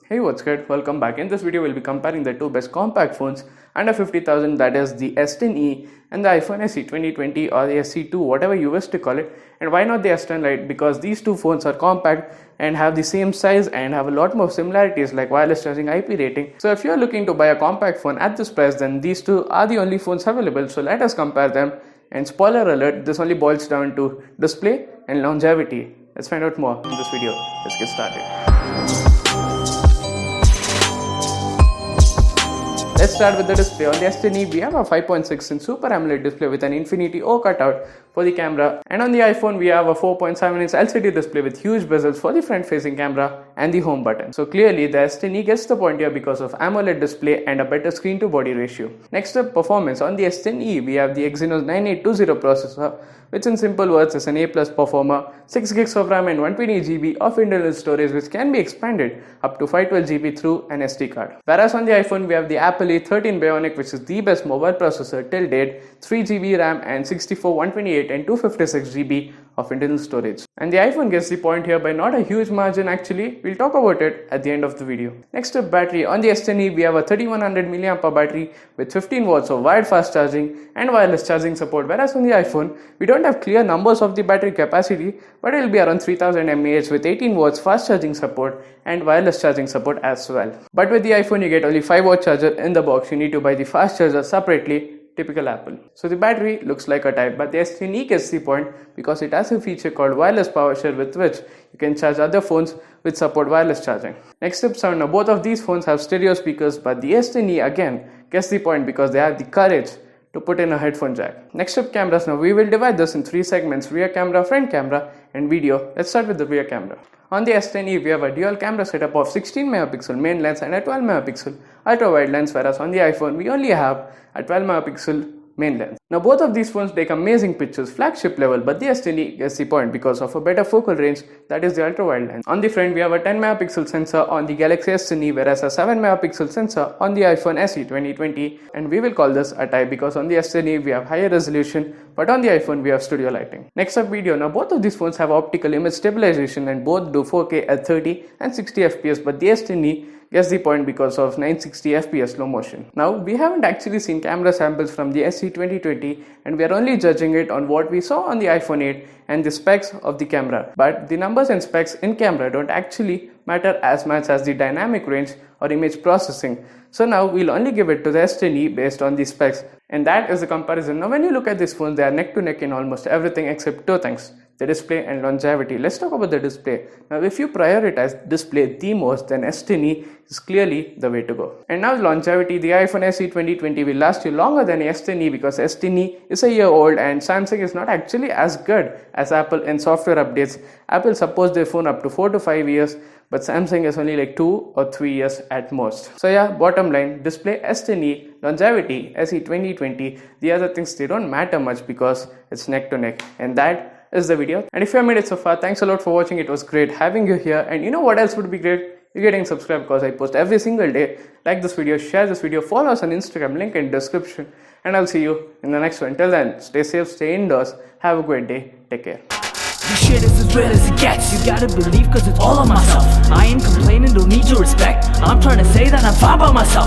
Hey, what's good? Welcome back. In this video, we'll be comparing the two best compact phones under 50,000, that is the S10E and the iPhone SE 2020 or the SE2, whatever you wish to call it. And why not the S10 Lite? Because these two phones are compact and have the same size and have a lot more similarities like wireless charging, IP rating. So if you're looking to buy a compact phone at this price, then these two are the only phones available. So let us compare them. And spoiler alert, this only boils down to display and longevity. Let's find out more in this video. Let's get started. Let's start with the display. On the S10e, we have a 5.6-inch Super AMOLED display with an infinity O cutout for the camera. And on the iPhone, we have a 4.7-inch LCD display with huge bezels for the front-facing camera and the home button. So clearly, the S10e gets the point here because of AMOLED display and a better screen-to-body ratio. Next up, performance. On the S10e, we have the Exynos 9820 processor, which in simple words is an A+ performer, 6 gigs of RAM and 120GB of internal storage, which can be expanded up to 512GB through an SD card. Whereas on the iPhone, we have the Apple A13 Bionic, which is the best mobile processor till date, 3GB RAM and 64, 128 and 256GB of internal storage. And the iPhone gets the point here by not a huge margin actually. We'll talk about it at the end of the video. Next up, battery. On the S10e, we have a 3100 mAh battery with 15 watts of wired fast charging and wireless charging support. Whereas on the iPhone, we don't have clear numbers of the battery capacity, but it will be around 3000 mAh with 18 watts fast charging support and wireless charging support as well. But with the iPhone, you get only 5-watt charger in the box. You need to buy the fast charger separately. Typical Apple. So the battery looks like a type, but the S10e gets the point because it has a feature called wireless power share, with which you can charge other phones which support wireless charging. Next up, sound. Now both of these phones have stereo speakers, but the S10e again gets the point because they have the courage to put in a headphone jack. Next up, cameras. Now we will divide this in 3 segments: rear camera, front camera and video. Let's start with the rear camera. On the S10e, we have a dual camera setup of 16 megapixel main lens and a 12 megapixel ultra wide lens, whereas on the iPhone, we only have a 12 megapixel main lens. Now both of these phones take amazing pictures, flagship level, but the S10e gets the point because of a better focal range, that is the ultra wide lens. On the front, we have a 10 megapixel sensor on the Galaxy S10e, whereas a 7 megapixel sensor on the iPhone SE 2020, and we will call this a tie because on the S10e we have higher resolution, but on the iPhone we have studio lighting. Next up, video. Now both of these phones have optical image stabilization and both do 4K at 30 and 60 fps, but the S10e gets the point because of 960 fps slow motion. Now we haven't actually seen camera samples from the SE 2020 and we are only judging it on what we saw on the iPhone 8 and the specs of the camera, but the numbers and specs in camera don't actually matter as much as the dynamic range or image processing. So now we'll only give it to the S10e based on the specs, and that is the comparison. Now when you look at these phones, they are neck to neck in almost everything except two things: the display and longevity. Let's talk about the display. Now if you prioritize display the most, then S10e is clearly the way to go. And now longevity. The iPhone SE 2020 will last you longer than S10e because S10e is a year old and Samsung is not actually as good as Apple in software updates. Apple supports their phone up to 4 to 5 years, but Samsung is only like 2 or 3 years at most. So yeah, bottom line, display S10e, longevity SE 2020. The other things, they don't matter much because it's neck to neck. And that is the video. And if you have made it so far, thanks a lot for watching. It was great having you here. And you know what else would be great? You're getting subscribed because I post every single day. Like this video, share this video, follow us on Instagram, link in description. And I'll see you in the next one. Till then, stay safe, stay indoors. Have a great day. Take care. This shit is as real as it gets. You gotta believe cause it's all on myself. I ain't complaining, don't need your respect. I'm trying to say that I'm fine by myself.